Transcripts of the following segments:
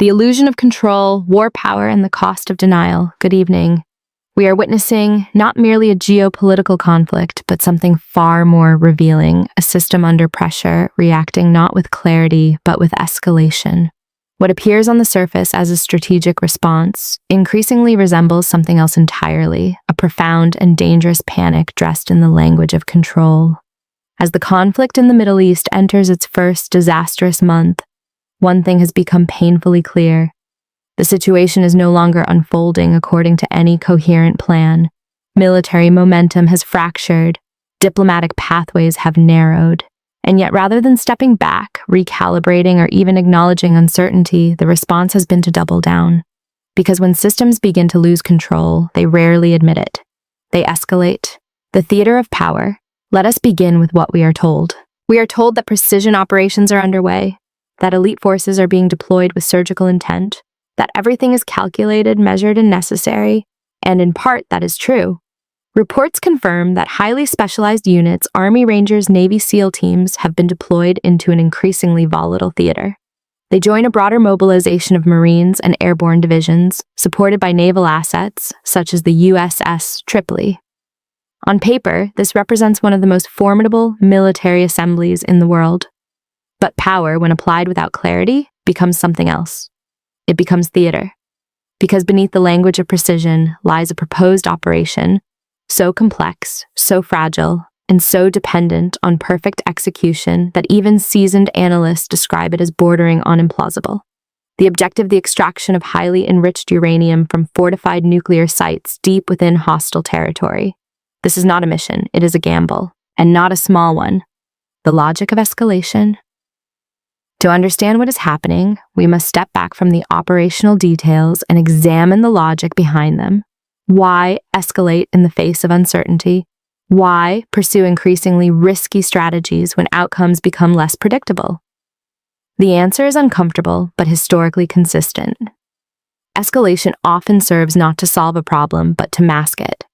The illusion of control, war power, and the cost of denial. Good evening. We are witnessing not merely a geopolitical conflict, but something far more revealing, a system under pressure, reacting not with clarity, but with escalation. What appears on the surface as a strategic response increasingly resembles something else entirely, a profound and dangerous panic dressed in the language of control. As the conflict in the Middle East enters its first disastrous month, one thing has become painfully clear. The situation is no longer unfolding according to any coherent plan. Military momentum has fractured, diplomatic pathways have narrowed, and yet rather than stepping back, recalibrating, or even acknowledging uncertainty, the response has been to double down. Because when systems begin to lose control, they rarely admit it. They escalate. The theater of power. Let us begin with what we are told. We are told that precision operations are underway, that elite forces are being deployed with surgical intent, that everything is calculated, measured, and necessary, and in part that is true. Reports confirm that highly specialized units, Army Rangers, Navy SEAL teams have been deployed into an increasingly volatile theater. They join a broader mobilization of Marines and airborne divisions, supported by naval assets, such as the USS Tripoli. On paper, this represents one of the most formidable military assemblies in the world. But power, when applied without clarity, becomes something else. It becomes theater. Because beneath the language of precision lies a proposed operation, so complex, so fragile, and so dependent on perfect execution that even seasoned analysts describe it as bordering on implausible. The objective, the extraction of highly enriched uranium from fortified nuclear sites deep within hostile territory. This is not a mission, it is a gamble, and not a small one. The logic of escalation. To understand what is happening, we must step back from the operational details and examine the logic behind them. Why escalate in the face of uncertainty? Why pursue increasingly risky strategies when outcomes become less predictable? The answer is uncomfortable, but historically consistent. Escalation often serves not to solve a problem, but to mask it.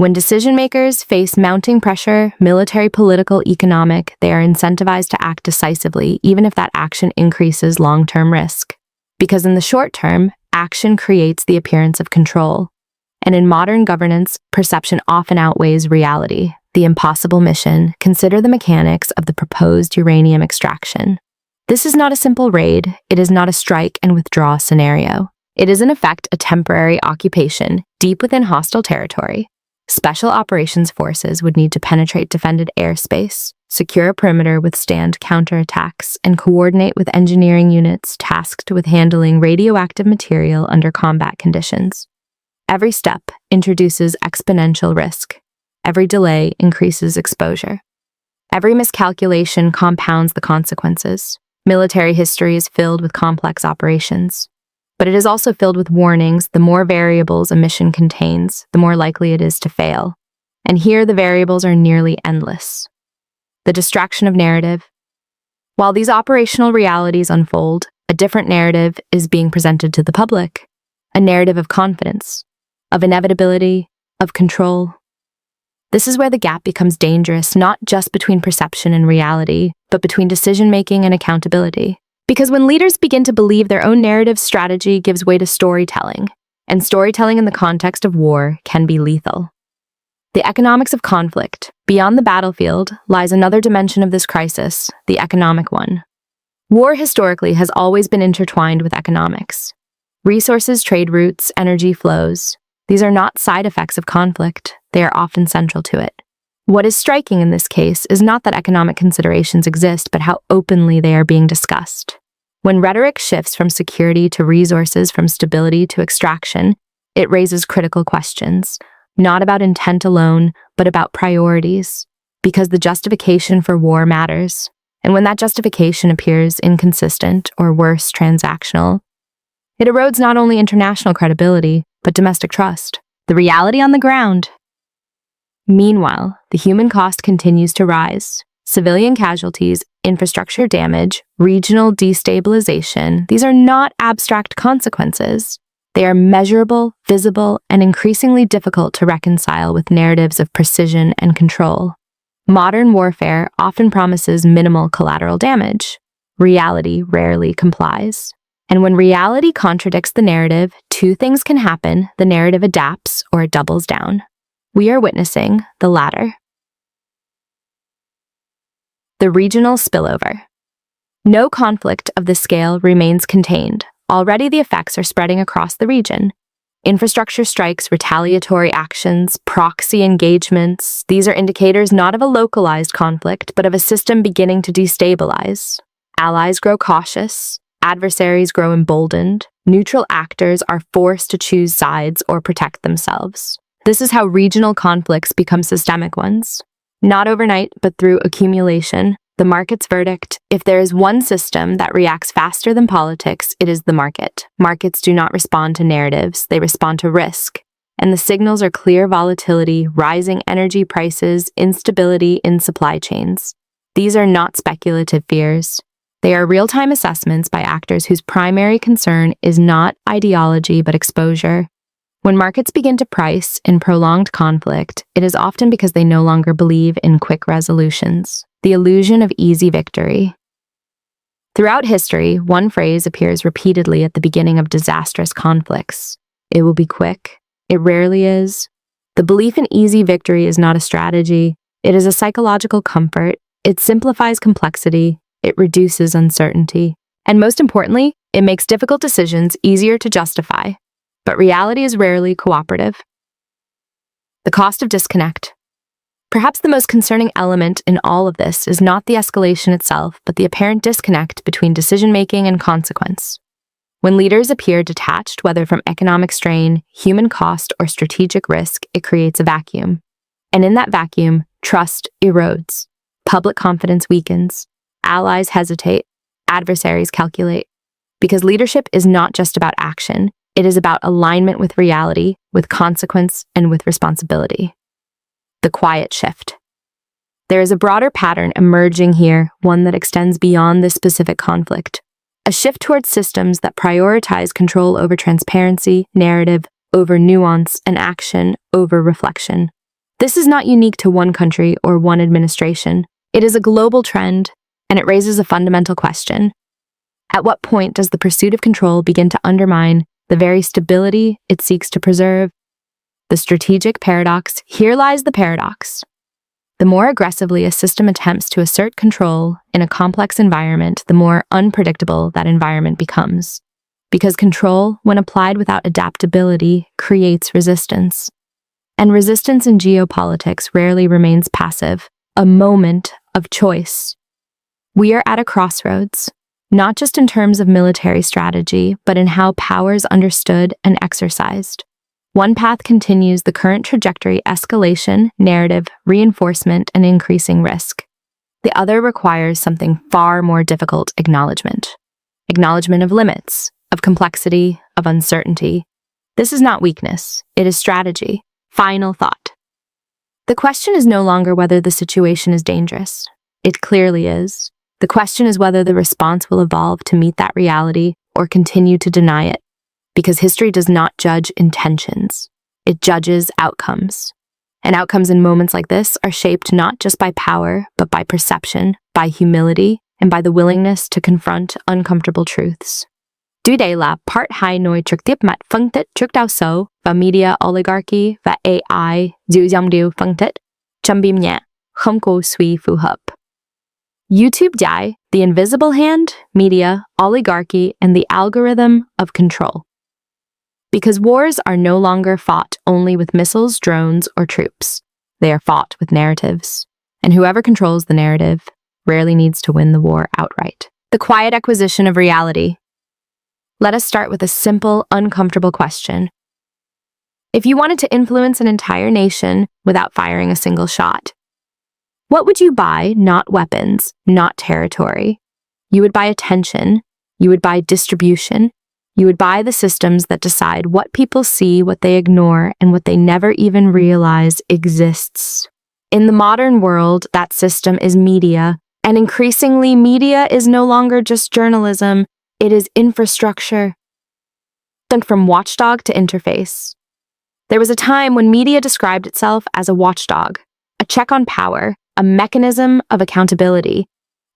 When decision-makers face mounting pressure, military, political, economic, they are incentivized to act decisively, even if that action increases long-term risk. Because in the short term, action creates the appearance of control. And in modern governance, perception often outweighs reality. The impossible mission, consider the mechanics of the proposed uranium extraction. This is not a simple raid, it is not a strike and withdraw scenario. It is in effect a temporary occupation, deep within hostile territory. Special operations forces would need to penetrate defended airspace, secure a perimeter, withstand counterattacks, and coordinate with engineering units tasked with handling radioactive material under combat conditions. Every step introduces exponential risk. Every delay increases exposure. Every miscalculation compounds the consequences. Military history is filled with complex operations. But it is also filled with warnings. The more variables a mission contains, the more likely it is to fail. And here the variables are nearly endless. The distraction of narrative. While these operational realities unfold, a different narrative is being presented to the public. A narrative of confidence, of inevitability, of control. This is where the gap becomes dangerous, not just between perception and reality, but between decision-making and accountability. Because when leaders begin to believe their own narrative, strategy gives way to storytelling, and storytelling in the context of war can be lethal. The economics of conflict. Beyond the battlefield lies another dimension of this crisis, the economic one. War historically has always been intertwined with economics. Resources, trade routes, energy flows. These are not side effects of conflict, they are often central to it. What is striking in this case is not that economic considerations exist, but how openly they are being discussed. When rhetoric shifts from security to resources, from stability to extraction, it raises critical questions, not about intent alone, but about priorities, because the justification for war matters. And when that justification appears inconsistent or worse, transactional, it erodes not only international credibility, but domestic trust, the reality on the ground. Meanwhile, the human cost continues to rise. Civilian casualties, infrastructure damage, regional destabilization, these are not abstract consequences. They are measurable, visible, and increasingly difficult to reconcile with narratives of precision and control. Modern warfare often promises minimal collateral damage. Reality rarely complies. And when reality contradicts the narrative, two things can happen. The narrative adapts or it doubles down. We are witnessing the latter. The regional spillover. No conflict of this scale remains contained. Already the effects are spreading across the region. Infrastructure strikes, retaliatory actions, proxy engagements. These are indicators not of a localized conflict, but of a system beginning to destabilize. Allies grow cautious. Adversaries grow emboldened. Neutral actors are forced to choose sides or protect themselves. This is how regional conflicts become systemic ones. Not overnight, but through accumulation. The market's verdict: if there is one system that reacts faster than politics, it is the market. Markets do not respond to narratives, they respond to risk. And the signals are clear volatility, rising energy prices, instability in supply chains. These are not speculative fears. They are real-time assessments by actors whose primary concern is not ideology but exposure. When markets begin to price in prolonged conflict, it is often because they no longer believe in quick resolutions. The illusion of easy victory. Throughout history, one phrase appears repeatedly at the beginning of disastrous conflicts. It will be quick. It rarely is. The belief in easy victory is not a strategy. It is a psychological comfort. It simplifies complexity. It reduces uncertainty. And most importantly, it makes difficult decisions easier to justify. But reality is rarely cooperative. The cost of disconnect. Perhaps the most concerning element in all of this is not the escalation itself, but the apparent disconnect between decision-making and consequence. When leaders appear detached, whether from economic strain, human cost, or strategic risk, it creates a vacuum. And in that vacuum, trust erodes. Public confidence weakens. Allies hesitate. Adversaries calculate. Because leadership is not just about action. It is about alignment with reality, with consequence, and with responsibility. The quiet shift. There is a broader pattern emerging here, one that extends beyond this specific conflict. A shift towards systems that prioritize control over transparency, narrative, over nuance, and action over reflection. This is not unique to one country or one administration. It is a global trend, and it raises a fundamental question. At what point does the pursuit of control begin to undermine the very stability it seeks to preserve? The strategic paradox. Here lies the paradox. The more aggressively a system attempts to assert control in a complex environment, the more unpredictable that environment becomes. Because control, when applied without adaptability, creates resistance. And resistance in geopolitics rarely remains passive, a moment of choice. We are at a crossroads, not just in terms of military strategy, but in how power is understood and exercised. One path continues the current trajectory: escalation, narrative, reinforcement, and increasing risk. The other requires something far more difficult: acknowledgement. Acknowledgement of limits, of complexity, of uncertainty. This is not weakness, it is strategy. Final thought. The question is no longer whether the situation is dangerous. It clearly is. The question is whether the response will evolve to meet that reality or continue to deny it. Because history does not judge intentions. It judges outcomes. And outcomes in moments like this are shaped not just by power, but by perception, by humility, and by the willingness to confront uncomfortable truths. Tuy là part 2 nối trực tiếp mặt phân tích trước đao số và media oligarchy và AI dựa dòng điều phân tích. Trong phim nhạc, không có suy phù hợp. YouTube giải, The Invisible Hand, Media, Oligarchy, and the Algorithm of Control. Because wars are no longer fought only with missiles, drones, or troops. They are fought with narratives. And whoever controls the narrative rarely needs to win the war outright. The quiet acquisition of reality. Let us start with a simple, uncomfortable question. If you wanted to influence an entire nation without firing a single shot, what would you buy? Not weapons, not territory. You would buy attention. You would buy distribution. You would buy the systems that decide what people see, what they ignore, and what they never even realize exists. In the modern world, that system is media, and increasingly, media is no longer just journalism, it is infrastructure. From watchdog to interface. There was a time when media described itself as a watchdog, a check on power, a mechanism of accountability.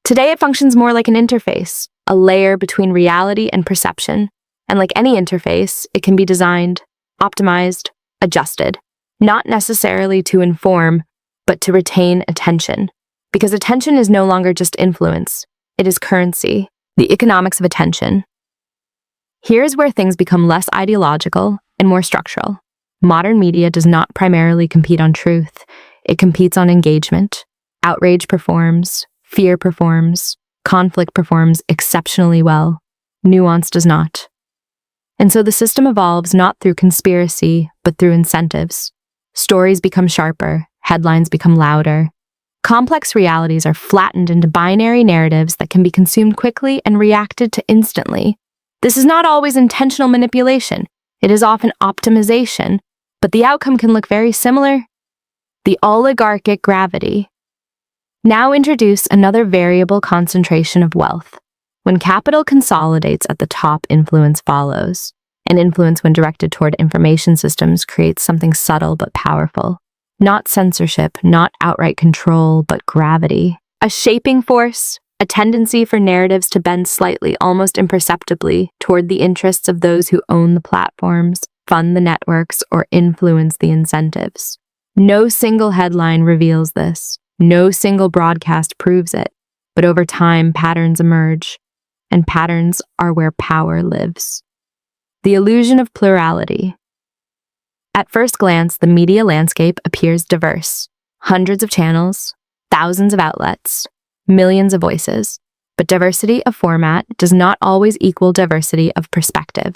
Today, it functions more like an interface, a layer between reality and perception. And like any interface, it can be designed, optimized, adjusted, not necessarily to inform, but to retain attention. Because attention is no longer just influence, it is currency, the economics of attention. Here's where things become less ideological and more structural. Modern media does not primarily compete on truth, it competes on engagement. Outrage performs, fear performs, conflict performs exceptionally well. Nuance does not. And so the system evolves not through conspiracy, but through incentives. Stories become sharper, headlines become louder. Complex realities are flattened into binary narratives that can be consumed quickly and reacted to instantly. This is not always intentional manipulation. It is often optimization, but the outcome can look very similar. The oligarchic gravity. Now introduce another variable concentration of wealth. When capital consolidates at the top, influence follows. And influence, when directed toward information systems, creates something subtle but powerful. Not censorship, not outright control, but gravity. A shaping force, a tendency for narratives to bend slightly, almost imperceptibly, toward the interests of those who own the platforms, fund the networks, or influence the incentives. No single headline reveals this. No single broadcast proves it. But over time, patterns emerge. And patterns are where power lives. The illusion of plurality. At first glance, the media landscape appears diverse. Hundreds of channels, thousands of outlets, millions of voices. But diversity of format does not always equal diversity of perspective.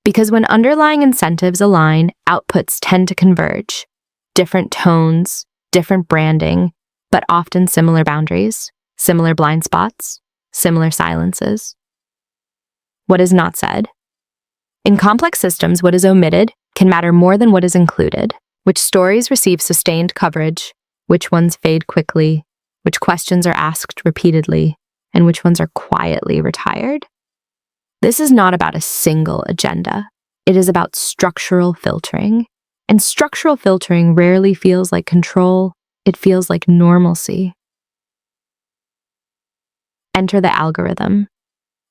Because when underlying incentives align, outputs tend to converge. Different tones, different branding, but often similar boundaries, similar blind spots, similar silences. What is not said? In complex systems, what is omitted can matter more than what is included. Which stories receive sustained coverage, which ones fade quickly, which questions are asked repeatedly, and which ones are quietly retired. This is not about a single agenda. It is about structural filtering. And structural filtering rarely feels like control. It feels like normalcy. Enter the algorithm.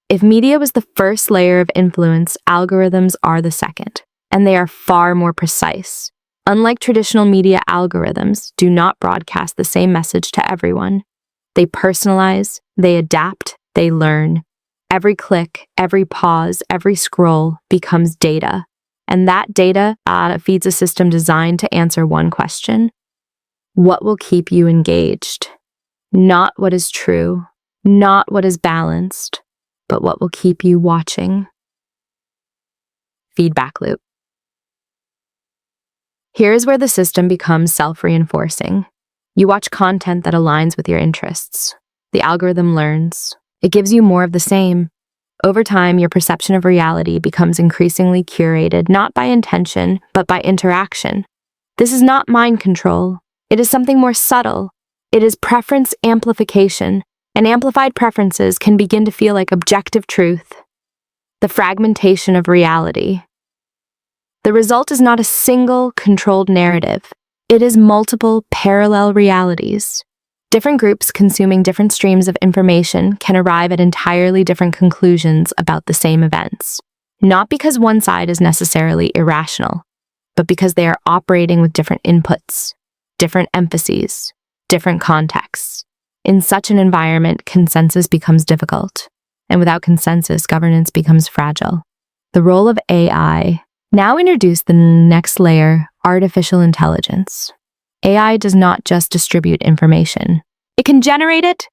If media was the first layer of influence, algorithms are the second, and they are far more precise. Unlike traditional media, algorithms do not broadcast the same message to everyone. They personalize, they adapt, they learn. Every click, every pause, every scroll becomes data, and that data feeds a system designed to answer one question: what will keep you engaged? Not what is true, not what is balanced, but what will keep you watching. Feedback loop. Here is where the system becomes self-reinforcing. You watch content that aligns with your interests. The algorithm learns. It gives you more of the same. Over time, your perception of reality becomes increasingly curated, not by intention, but by interaction. This is not mind control. It is something more subtle. It is preference amplification. And amplified preferences can begin to feel like objective truth. The fragmentation of reality. The result is not a single controlled narrative. It is multiple parallel realities. Different groups consuming different streams of information can arrive at entirely different conclusions about the same events. Not because one side is necessarily irrational, but because they are operating with different inputs, different emphases, different contexts. In such an environment, consensus becomes difficult, and without consensus, governance becomes fragile. The role of AI. Now introduce the next layer, artificial intelligence. AI does not just distribute information. It can generate it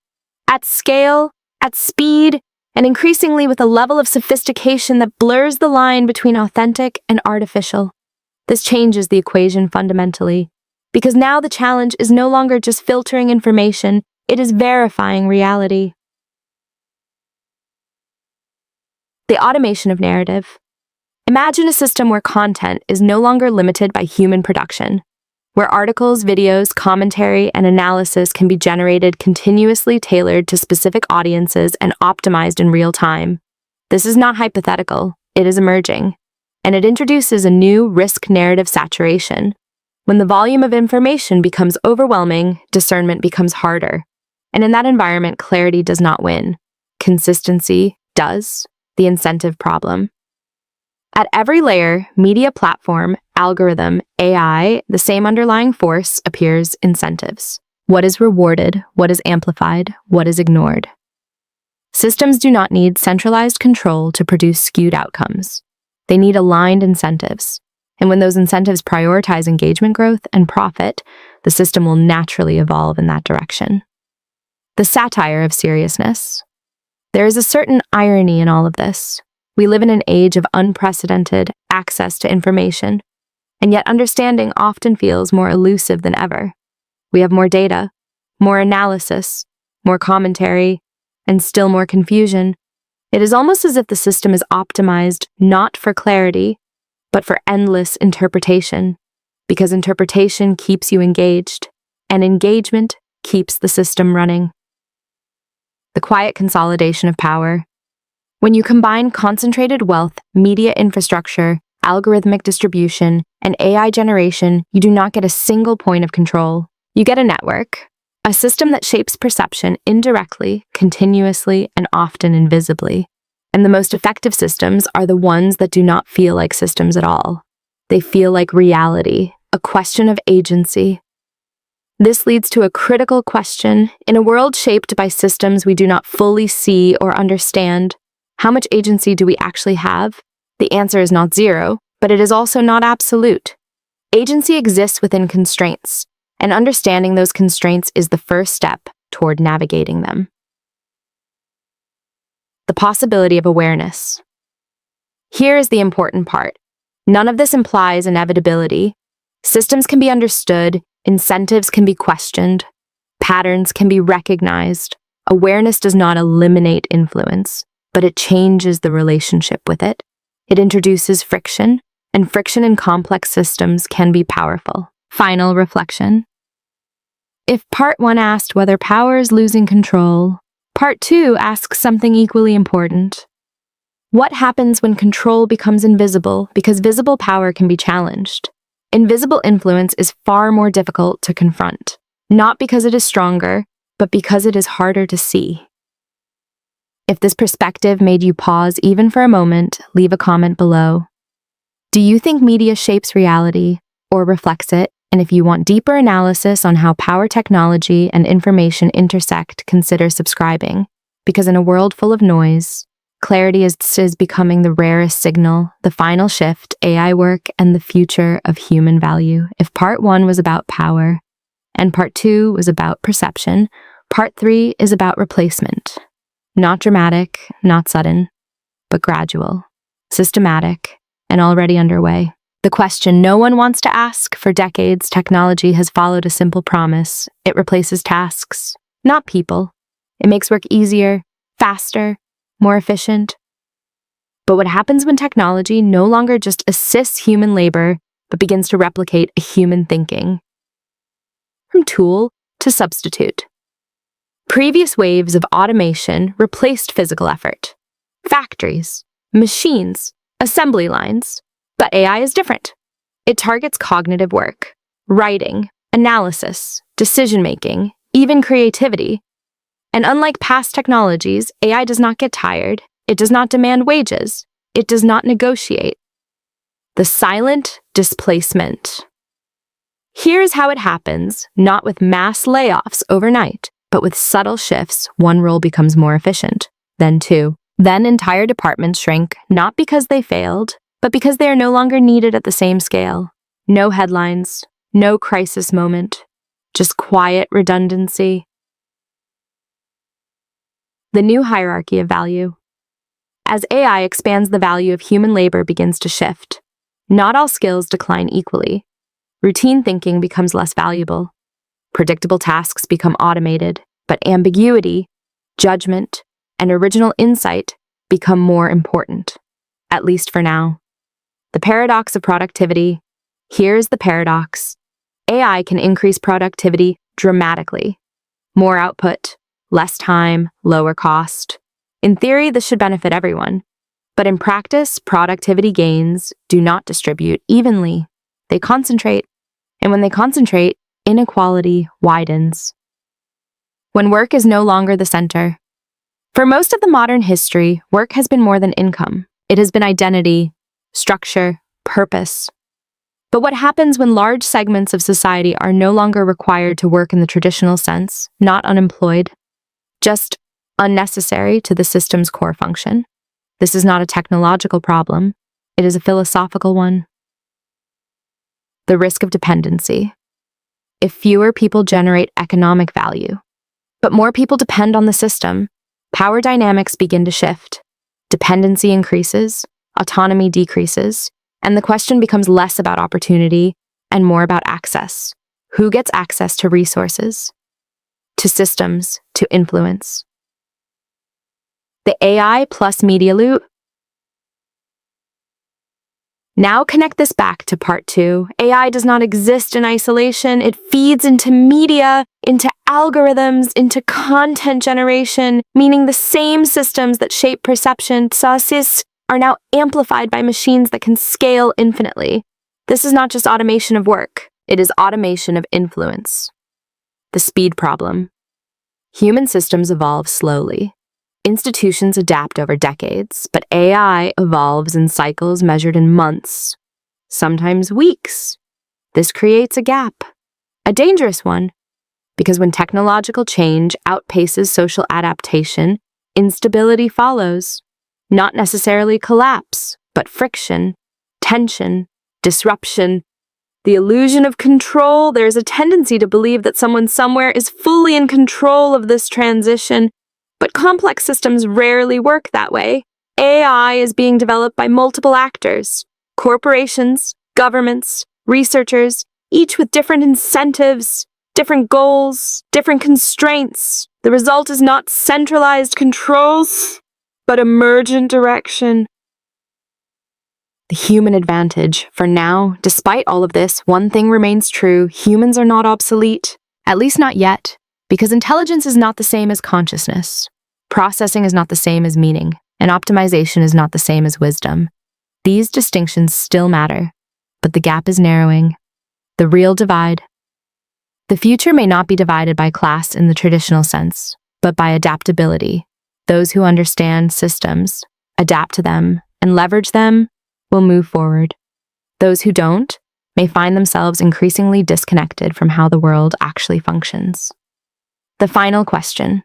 at scale, at speed, and increasingly with a level of sophistication that blurs the line between authentic and artificial. This changes the equation fundamentally, because now the challenge is no longer just filtering information, it is verifying reality. The automation of narrative. Imagine a system where content is no longer limited by human production, where articles, videos, commentary, and analysis can be generated continuously tailored to specific audiences and optimized in real time. This is not hypothetical, it is emerging, and it introduces a new risk narrative saturation. When the volume of information becomes overwhelming, discernment becomes harder. And in that environment, clarity does not win. consistency does, the incentive problem. At every layer, media platform, algorithm, AI, the same underlying force appears incentives. What is rewarded, what is amplified, what is ignored. Systems do not need centralized control to produce skewed outcomes. They need aligned incentives. And when those incentives prioritize engagement growth and profit, the system will naturally evolve in that direction. The satire of seriousness. There is a certain irony in all of this. We live in an age of unprecedented access to information, and yet understanding often feels more elusive than ever. We have more data, more analysis, more commentary, and still more confusion. It is almost as if the system is optimized not for clarity, but for endless interpretation, because interpretation keeps you engaged, and engagement keeps the system running. The quiet consolidation of power. When you combine concentrated wealth, media infrastructure, algorithmic distribution, and AI generation, you do not get a single point of control. You get a network, a system that shapes perception indirectly, continuously, and often invisibly. And the most effective systems are the ones that do not feel like systems at all. They feel like reality, a question of agency. This leads to a critical question. In a world shaped by systems we do not fully see or understand, how much agency do we actually have? The answer is not zero, but it is also not absolute. Agency exists within constraints, and understanding those constraints is the first step toward navigating them. The possibility of awareness. Here is the important part. None of this implies inevitability. Systems can be understood, incentives can be questioned, patterns can be recognized. Awareness does not eliminate influence, but it changes the relationship with it. It introduces friction, and friction in complex systems can be powerful. Final reflection. If part 1 asked whether power is losing control, part 2 asks something equally important. What happens when control becomes invisible because visible power can be challenged? Invisible influence is far more difficult to confront, not because it is stronger, but because it is harder to see. If this perspective made you pause even for a moment, leave a comment below. Do you think media shapes reality or reflects it? And if you want deeper analysis on how power technology and information intersect, consider subscribing. Because in a world full of noise, clarity is becoming the rarest signal, the final shift, AI work, and the future of human value. If part 1 was about power, and part 2 was about perception, part 3 is about replacement. Not dramatic, not sudden, but gradual, systematic, and already underway. The question no one wants to ask. For decades, technology has followed a simple promise. It replaces tasks, not people. It makes work easier, faster, more efficient. But what happens when technology no longer just assists human labor, but begins to replicate a human thinking? From tool to substitute. Previous waves of automation replaced physical effort. Factories, machines, assembly lines. But AI is different. It targets cognitive work, writing, analysis, decision-making, even creativity. And unlike past technologies, AI does not get tired. It does not demand wages. It does not negotiate. The silent displacement. Here's how it happens, not with mass layoffs overnight, but with subtle shifts. One role becomes more efficient, then 2. Then entire departments shrink, not because they failed, but because they are no longer needed at the same scale. No headlines, no crisis moment, just quiet redundancy. The new hierarchy of value. As AI expands, the value of human labor begins to shift. Not all skills decline equally. Routine thinking becomes less valuable. Predictable tasks become automated, but ambiguity, judgment, and original insight become more important, at least for now. The paradox of productivity. Here's the paradox. AI can increase productivity dramatically. More output, less time, lower cost. In theory, this should benefit everyone. But in practice, productivity gains do not distribute evenly. They concentrate. And when they concentrate, inequality widens. When work is no longer the center, For most of the modern history, work has been more than income. It has been identity, structure, purpose. But what happens when large segments of society are no longer required to work in the traditional sense, not unemployed, just unnecessary to the system's core function? This is not a technological problem. It is a philosophical one. The risk of dependency. If fewer people generate economic value, but more people depend on the system, power dynamics begin to shift. Dependency increases, autonomy decreases, and the question becomes less about opportunity and more about access. Who gets access to resources, to systems, to influence? The AI plus media loop. Now connect this back to part 2. AI does not exist in isolation. It feeds into media, into algorithms, into content generation, meaning the same systems that shape perception, sauces, are now amplified by machines that can scale infinitely. This is not just automation of work. It is automation of influence. The speed problem. Human systems evolve slowly. Institutions adapt over decades, but AI evolves in cycles measured in months, sometimes weeks. This creates a gap, a dangerous one, because when technological change outpaces social adaptation, instability follows. Not necessarily collapse, but friction, tension, disruption. The illusion of control. There's a tendency to believe that someone somewhere is fully in control of this transition. But complex systems rarely work that way. AI is being developed by multiple actors, corporations, governments, researchers, each with different incentives, different goals, different constraints. The result is not centralized controls, but emergent direction. The human advantage. For now, despite all of this, one thing remains true. Humans are not obsolete, at least not yet. Because intelligence is not the same as consciousness. Processing is not the same as meaning, and optimization is not the same as wisdom. These distinctions still matter, but the gap is narrowing. The real divide. The future may not be divided by class in the traditional sense, but by adaptability. Those who understand systems, adapt to them, and leverage them will move forward. Those who don't may find themselves increasingly disconnected from how the world actually functions. The final question.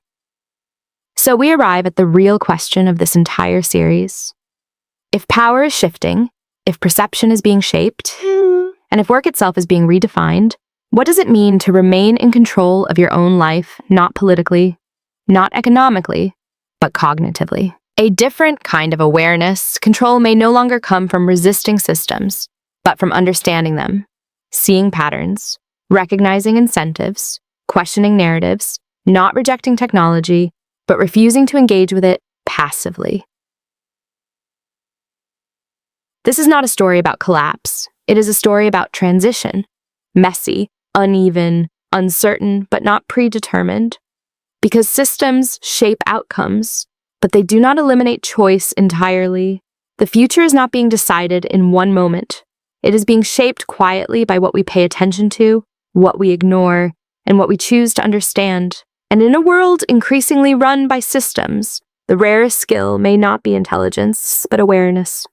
So we arrive at the real question of this entire series. If power is shifting, if perception is being shaped, and if work itself is being redefined, what does it mean to remain in control of your own life, not politically, not economically, but cognitively? A different kind of awareness. Control may no longer come from resisting systems, but from understanding them, seeing patterns, recognizing incentives, questioning narratives, not rejecting technology, but refusing to engage with it passively. This is not a story about collapse. It is a story about transition. Messy, uneven, uncertain, but not predetermined. Because systems shape outcomes, but they do not eliminate choice entirely. The future is not being decided in one moment. It is being shaped quietly by what we pay attention to, what we ignore, and what we choose to understand. And in a world increasingly run by systems, the rarest skill may not be intelligence, but awareness.